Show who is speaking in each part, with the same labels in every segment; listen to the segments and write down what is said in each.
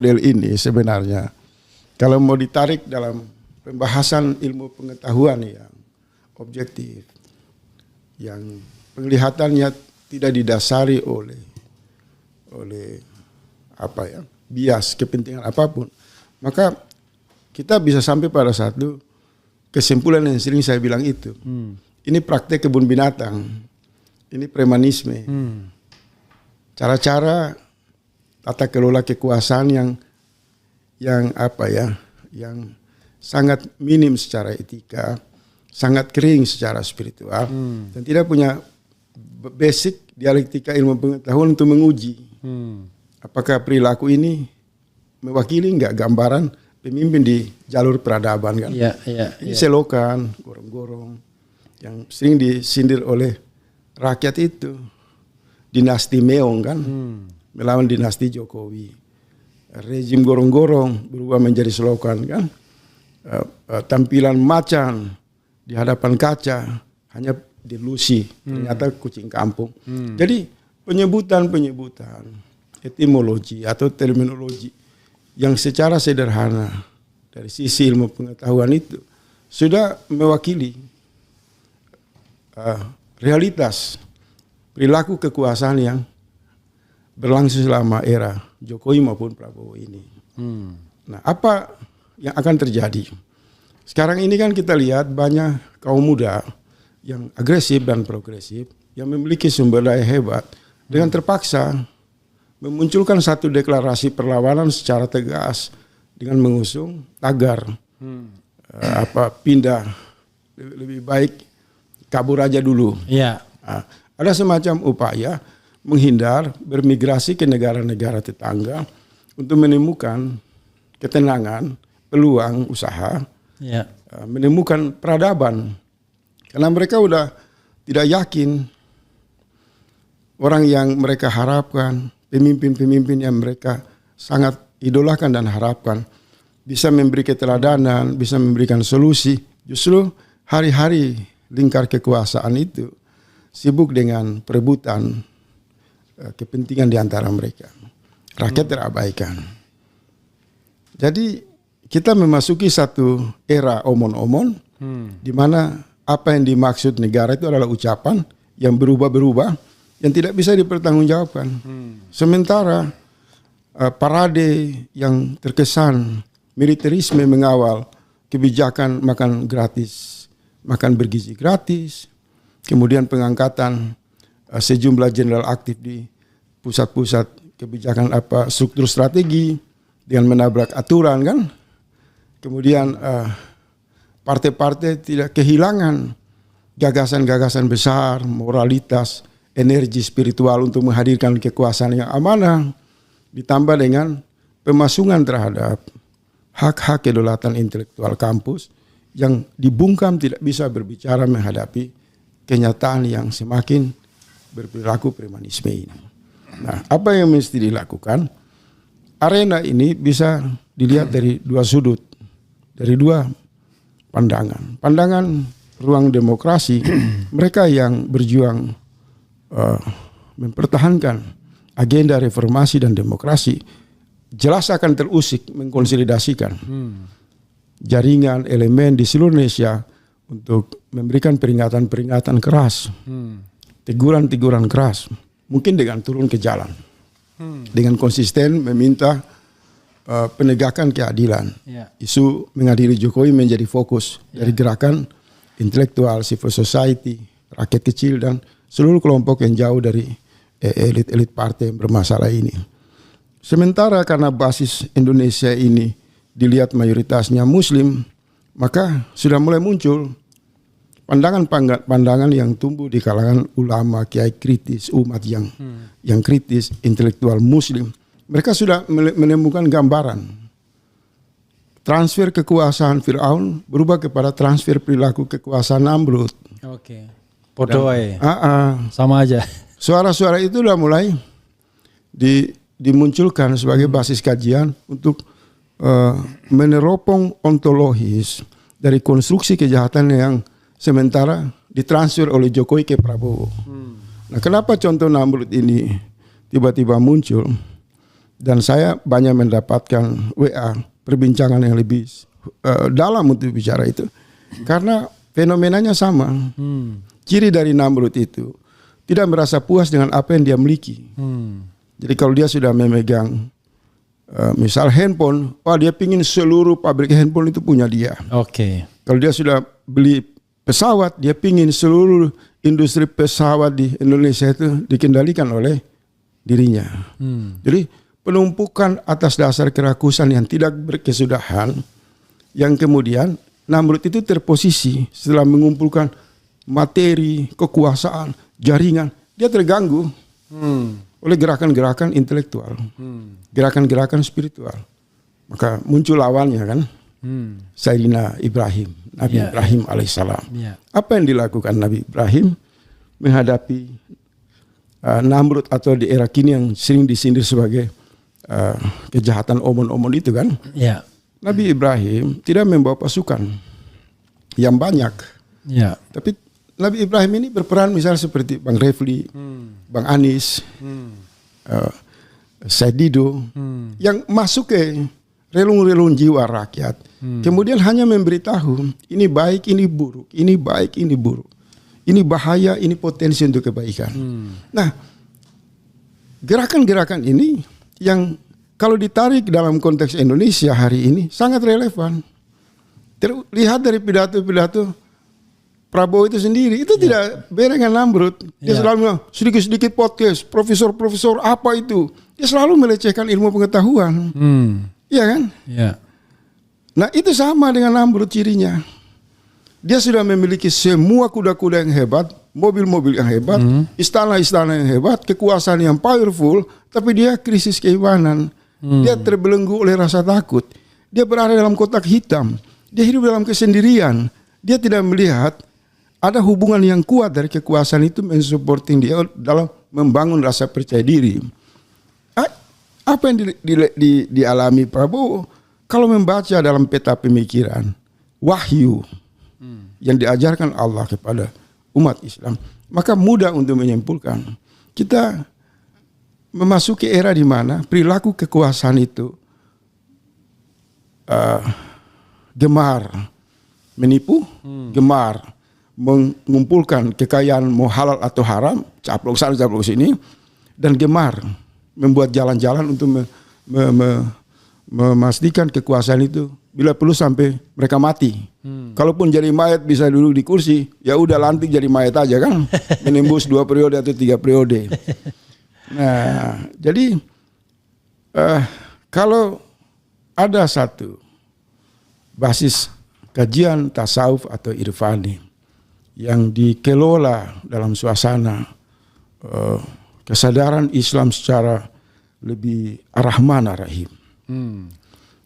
Speaker 1: model ini sebenarnya kalau mau ditarik dalam pembahasan ilmu pengetahuan yang objektif, yang penglihatannya tidak didasari oleh bias kepentingan apapun, maka kita bisa sampai pada satu kesimpulan yang sering saya bilang itu. Ini praktek kebun binatang, ini premanisme, cara-cara tata kelola kekuasaan yang sangat minim secara etika, sangat kering secara spiritual, dan tidak punya basic dialektika ilmu pengetahuan untuk menguji apakah perilaku ini mewakili enggak gambaran pemimpin di jalur peradaban kan. Ini selokan, gorong-gorong yang sering disindir oleh rakyat itu. Dinasti Meong kan, melawan dinasti Jokowi. Rezim gorong-gorong berubah menjadi selokan kan. Tampilan macan di hadapan kaca hanya delusi, ternyata kucing kampung. Jadi penyebutan etimologi atau terminologi yang secara sederhana dari sisi ilmu pengetahuan itu sudah mewakili realitas perilaku kekuasaan yang berlangsung selama era Jokowi maupun Prabowo ini. Nah, apa yang akan terjadi? Sekarang ini kan kita lihat banyak kaum muda yang agresif dan progresif, yang memiliki sumber daya hebat, dengan terpaksa memunculkan satu deklarasi perlawanan secara tegas dengan mengusung tagar pindah, lebih baik kabur aja dulu. Nah, ada semacam upaya menghindar, bermigrasi ke negara-negara tetangga untuk menemukan ketenangan, peluang usaha, menemukan peradaban. Karena mereka udah tidak yakin orang yang mereka harapkan, pemimpin-pemimpin yang mereka sangat idolakan dan harapkan, bisa memberi keteladanan, bisa memberikan solusi. Justru hari-hari lingkar kekuasaan itu sibuk dengan perebutan kepentingan di antara mereka. Rakyat terabaikan. Jadi kita memasuki satu era omon-omon di mana apa yang dimaksud negara itu adalah ucapan yang berubah-berubah yang tidak bisa dipertanggungjawabkan. Sementara parade yang terkesan militerisme mengawal kebijakan makan gratis, makan bergizi gratis, kemudian pengangkatan sejumlah jenderal aktif di pusat-pusat kebijakan struktur strategi dengan menabrak aturan kan. Kemudian partai-partai tidak kehilangan gagasan-gagasan besar, moralitas, energi spiritual untuk menghadirkan kekuasaan yang amanah, ditambah dengan pemasungan terhadap hak-hak kedaulatan intelektual kampus yang dibungkam tidak bisa berbicara menghadapi kenyataan yang semakin berperilaku premanisme ini. Nah, apa yang mesti dilakukan? Arena ini bisa dilihat dari dua sudut, dari dua pandangan. Pandangan ruang demokrasi, mereka yang berjuang mempertahankan agenda reformasi dan demokrasi, jelas akan terusik mengkonsolidasikan jaringan elemen di seluruh Indonesia untuk memberikan peringatan-peringatan keras, teguran-teguran keras, mungkin dengan turun ke jalan, dengan konsisten meminta penegakan keadilan. Isu mengadili Jokowi menjadi fokus dari gerakan intelektual, civil society, rakyat kecil, dan seluruh kelompok yang jauh dari elit-elit partai yang bermasalah ini. Sementara karena basis Indonesia ini dilihat mayoritasnya Muslim, maka sudah mulai muncul pandangan-pandangan yang tumbuh di kalangan ulama, kiai kritis, umat yang kritis, intelektual Muslim. Mereka sudah menemukan gambaran transfer kekuasaan Fir'aun berubah kepada transfer perilaku kekuasaan Namrud.
Speaker 2: Oke. Podo sama aja.
Speaker 1: Suara-suara itu sudah mulai dimunculkan sebagai basis kajian untuk meneropong ontologis dari konstruksi kejahatan yang sementara ditransfer oleh Jokowi ke Prabowo. Nah, kenapa contoh Namrud ini tiba-tiba muncul? Dan saya banyak mendapatkan WA perbincangan yang lebih dalam untuk bicara itu. Karena fenomenanya sama. Ciri dari Namrud itu tidak merasa puas dengan apa yang dia miliki. Jadi kalau dia sudah memegang misal handphone, dia pingin seluruh pabrik handphone itu punya dia.
Speaker 2: Oke.
Speaker 1: Kalau dia sudah beli pesawat, dia pingin seluruh industri pesawat di Indonesia itu dikendalikan oleh dirinya. Jadi penumpukan atas dasar kerakusan yang tidak berkesudahan, yang kemudian Namrud itu terposisi setelah mengumpulkan materi, kekuasaan, jaringan, dia terganggu oleh gerakan-gerakan intelektual, gerakan-gerakan spiritual. Maka muncul lawannya kan, Sayyidina Ibrahim, Nabi Ibrahim alaihissalam. Apa yang dilakukan Nabi Ibrahim menghadapi Namrud atau di era kini yang sering disindir sebagai kejahatan omon-omon itu kan? Nabi Ibrahim tidak membawa pasukan yang banyak. Tapi Nabi Ibrahim ini berperan misalnya seperti Bang Refli, Bang Anis, Said Dido, yang masuk ke relung-relung jiwa rakyat. Kemudian hanya memberitahu ini baik, ini buruk, ini baik, ini buruk, ini bahaya, ini potensi untuk kebaikan. Nah, gerakan-gerakan ini yang kalau ditarik dalam konteks Indonesia hari ini sangat relevan. Terlihat dari pidato-pidato Prabowo itu sendiri, itu tidak beda dengan Namrud. Dia selalu bilang, sedikit-sedikit podcast, profesor-profesor apa itu. Dia selalu melecehkan ilmu pengetahuan. Iya kan? Nah itu sama dengan Namrud cirinya. Dia sudah memiliki semua kuda-kuda yang hebat, mobil-mobil yang hebat, istana-istana yang hebat, kekuasaan yang powerful, tapi dia krisis keimanan. Dia terbelenggu oleh rasa takut. Dia berada dalam kotak hitam. Dia hidup dalam kesendirian. Dia tidak melihat ada hubungan yang kuat dari kekuasaan itu mensupporting dia dalam membangun rasa percaya diri. Apa yang dialami Prabowo? Kalau membaca dalam peta pemikiran, wahyu yang diajarkan Allah kepada umat Islam, maka mudah untuk menyimpulkan. Kita memasuki era di mana perilaku kekuasaan itu gemar menipu, gemar mengumpulkan kekayaan mau halal atau haram, caplok sana caplok sini, dan gemar membuat jalan-jalan untuk memastikan kekuasaan itu bila perlu sampai mereka mati. Kalaupun jadi mayat bisa duduk di kursi, ya udah lantik jadi mayat aja kan, menembus 2 periode atau 3 periode. Nah, jadi kalau ada satu basis kajian tasawuf atau irfani yang dikelola dalam suasana kesadaran Islam secara lebih ar-Rahman ar-Rahim,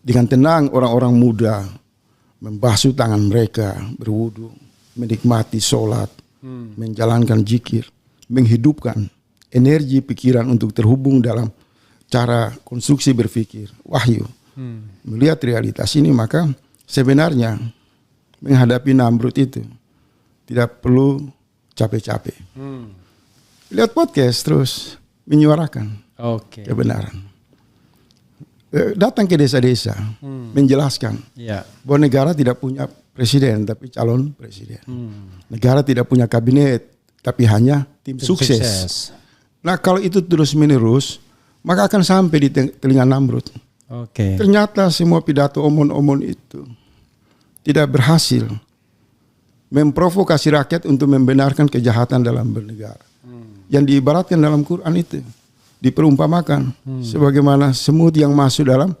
Speaker 1: dengan tenang orang-orang muda membasuh tangan mereka, berwudu, menikmati sholat, menjalankan zikir, menghidupkan energi pikiran untuk terhubung dalam cara konstruksi berpikir, wahyu. Melihat realitas ini, maka sebenarnya menghadapi Namrud itu tidak perlu capek-capek. Lihat podcast terus menyuarakan kebenaran. Datang ke desa-desa menjelaskan bahwa negara tidak punya presiden tapi calon presiden. Negara tidak punya kabinet tapi hanya tim sukses. Nah kalau itu terus menerus, maka akan sampai di telinga Namrud. Ternyata semua pidato omon-omon itu tidak berhasil memprovokasi rakyat untuk membenarkan kejahatan dalam bernegara. Yang diibaratkan dalam Quran itu diperumpamakan sebagaimana semut yang masuk dalam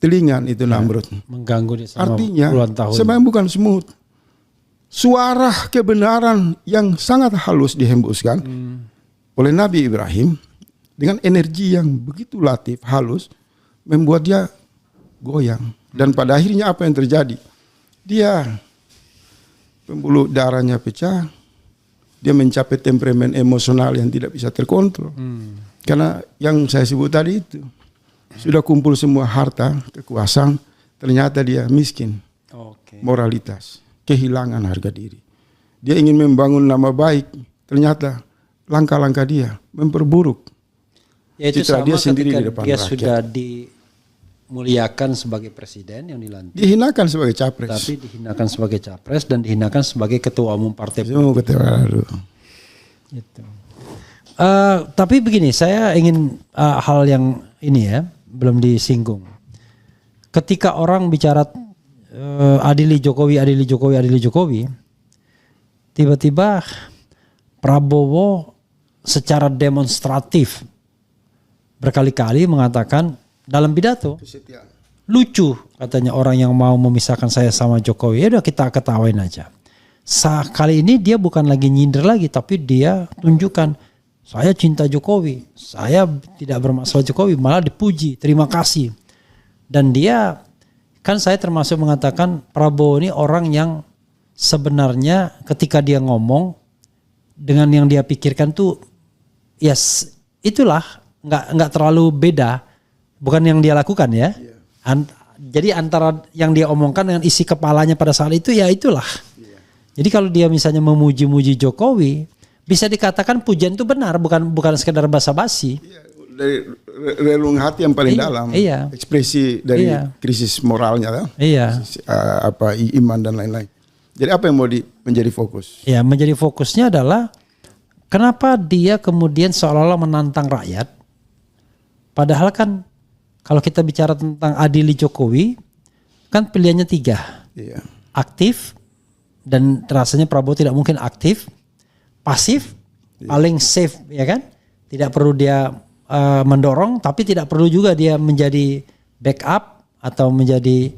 Speaker 1: telinga itu Namrud.
Speaker 2: Mengganggu dia selama
Speaker 1: artinya
Speaker 2: puluhan tahun.
Speaker 1: sebenarnya bukan semut. Suara kebenaran yang sangat halus dihembuskan oleh Nabi Ibrahim dengan energi yang begitu latif, halus, membuat dia goyang. Dan pada akhirnya apa yang terjadi? Dia pembuluh darahnya pecah, dia mencapai temperamen emosional yang tidak bisa terkontrol. Karena yang saya sebut tadi itu, sudah kumpul semua harta, kekuasaan, ternyata dia miskin, moralitas, kehilangan harga diri. Dia ingin membangun nama baik, ternyata langkah-langkah dia memperburuk
Speaker 2: Ya, itu
Speaker 1: citra
Speaker 2: sama
Speaker 1: dia sendiri
Speaker 2: ketika
Speaker 1: di depan
Speaker 2: dia
Speaker 1: rakyat.
Speaker 2: sudah dimuliakan sebagai presiden yang dilantik.
Speaker 1: Dihinakan sebagai capres.
Speaker 2: Tapi dihinakan sebagai capres dan dihinakan sebagai ketua umum partai
Speaker 1: Itu
Speaker 2: politik. Gitu. Tapi begini, saya ingin hal yang ini ya belum disinggung. Ketika orang bicara adili Jokowi, tiba-tiba Prabowo secara demonstratif berkali-kali mengatakan dalam pidato, lucu katanya orang yang mau memisahkan saya sama Jokowi. Ya udah kita ketawain aja. Kali ini dia bukan lagi nyindir lagi, tapi dia tunjukkan saya cinta Jokowi, saya tidak bermasalah Jokowi, malah dipuji, terima kasih. Dan dia, kan saya termasuk mengatakan Prabowo ini orang yang sebenarnya ketika dia ngomong dengan yang dia pikirkan tuh, yes, itulah nggak terlalu beda, bukan yang dia lakukan ya. Jadi antara yang dia omongkan dengan isi kepalanya pada saat itu ya itulah. Jadi kalau dia misalnya memuji-muji Jokowi, bisa dikatakan pujian itu benar, bukan sekedar basa-basi.
Speaker 1: Dari relung hati yang paling dalam, ekspresi dari krisis moralnya, krisis, iman dan lain-lain. Jadi apa yang mau menjadi fokus? Ya,
Speaker 2: menjadi fokusnya adalah kenapa dia kemudian seolah-olah menantang rakyat. Padahal kan kalau kita bicara tentang adili Jokowi, kan pilihannya 3. Aktif, dan rasanya Prabowo tidak mungkin aktif. Pasif, paling safe ya kan. Tidak perlu dia mendorong, tapi tidak perlu juga dia menjadi backup atau menjadi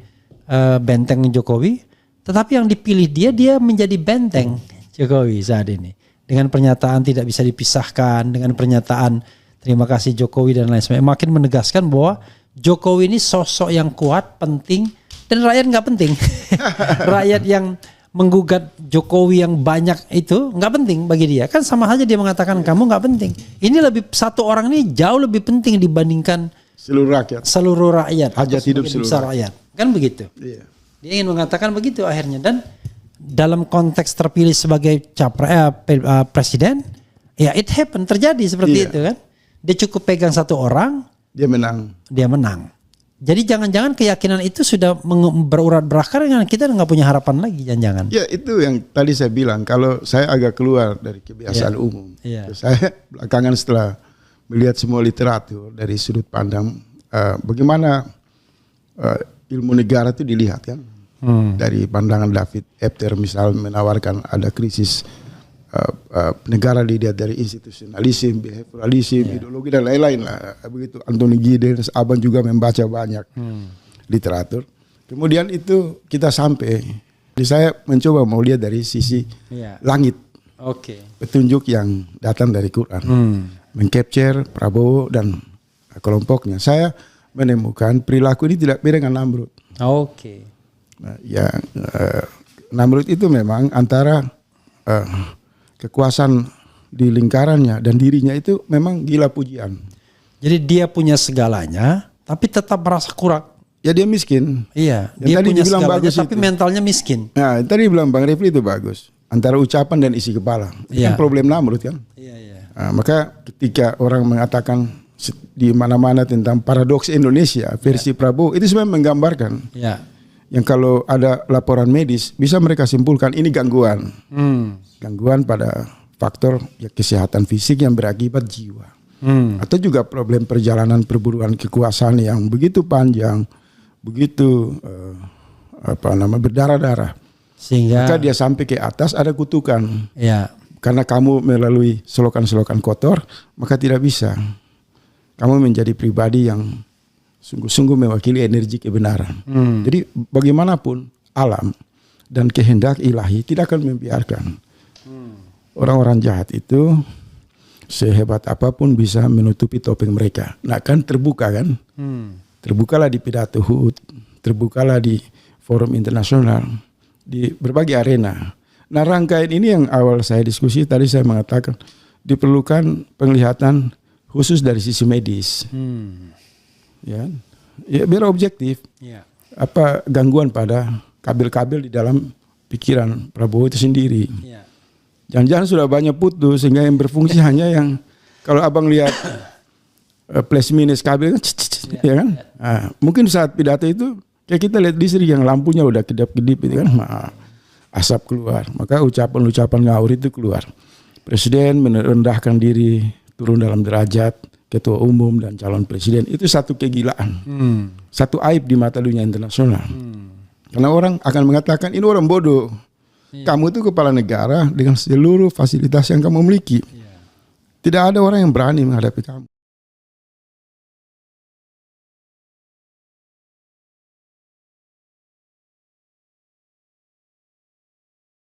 Speaker 2: benteng Jokowi. Tetapi yang dipilih dia menjadi benteng Jokowi saat ini. Dengan pernyataan tidak bisa dipisahkan, dengan pernyataan terima kasih Jokowi dan lain sebagainya. Makin menegaskan bahwa Jokowi ini sosok yang kuat, penting, dan rakyat nggak penting. Rakyat yang menggugat Jokowi yang banyak itu nggak penting bagi dia. Kan sama saja dia mengatakan kamu nggak penting. Ini satu orang ini jauh lebih penting dibandingkan seluruh rakyat.
Speaker 1: Hajat hidup seluruh
Speaker 2: rakyat. Kan begitu. Dia ingin mengatakan begitu akhirnya. Dan dalam konteks terpilih sebagai presiden, ya it happen, terjadi seperti itu kan. Dia cukup pegang satu orang, dia menang. Jadi jangan-jangan keyakinan itu sudah berurat berakar dengan kita nggak punya harapan lagi, jangan-jangan.
Speaker 1: Ya itu yang tadi saya bilang, kalau saya agak keluar dari kebiasaan umum. Saya belakangan setelah melihat semua literatur dari sudut pandang bagaimana ilmu negara itu dilihat kan. Dari pandangan David Epter misal menawarkan ada krisis negara dilihat dari institusionalisme, behavioralisme, ideologi dan lain-lain lah. Begitu Anthony Giddens, Abang juga membaca banyak literatur. Kemudian itu kita sampai, jadi saya mencoba mau lihat dari sisi langit, petunjuk yang datang dari Quran, mengcapture Prabowo dan kelompoknya. Saya menemukan perilaku ini tidak beda dengan Namrud. Namrud itu memang antara kekuasaan di lingkarannya dan dirinya itu memang gila pujian.
Speaker 2: Jadi dia punya segalanya, tapi tetap merasa kurang.
Speaker 1: Ya dia miskin.
Speaker 2: Iya. Dia punya segalanya, tapi mentalnya miskin.
Speaker 1: Nah tadi bilang Bang Refli itu bagus. Antara ucapan dan isi kepala. Itu kan problem Namrud kan. Nah, maka ketika orang mengatakan di mana-mana tentang paradoks Indonesia versi Prabowo, itu sebenarnya menggambarkan. Yang kalau ada laporan medis bisa mereka simpulkan ini gangguan. Gangguan pada faktor kesehatan fisik yang berakibat jiwa. Atau juga problem perjalanan perburuan kekuasaan yang begitu panjang, begitu berdarah-darah. Sehingga maka dia sampai ke atas ada kutukan. Karena kamu melalui selokan-selokan kotor, maka tidak bisa. Kamu menjadi pribadi yang sungguh-sungguh mewakili energi kebenaran. Jadi bagaimanapun alam dan kehendak ilahi tidak akan membiarkan orang-orang jahat itu sehebat apapun bisa menutupi topeng mereka. Nah kan terbuka kan, terbukalah di pidato HUT, terbukalah di forum internasional, di berbagai arena. Nah rangkaian ini yang awal saya diskusi tadi saya mengatakan diperlukan penglihatan khusus dari sisi medis. Ya biar objektif. Apa gangguan pada kabel-kabel di dalam pikiran Prabowo itu sendiri. Jangan-jangan sudah banyak putus sehingga yang berfungsi hanya yang kalau abang lihat plus minus kabel kan, ya kan. Nah, mungkin saat pidato itu kayak kita lihat listrik yang lampunya udah kedap-kedip itu kan, asap keluar. Maka ucapan-ucapan ngawur itu keluar. Presiden merendahkan diri, turun dalam derajat ketua umum dan calon presiden, itu satu kegilaan, satu aib di mata dunia internasional. Karena orang akan mengatakan ini orang bodoh. Kamu itu kepala negara dengan seluruh fasilitas yang kamu miliki. Tidak ada orang yang berani menghadapi kamu.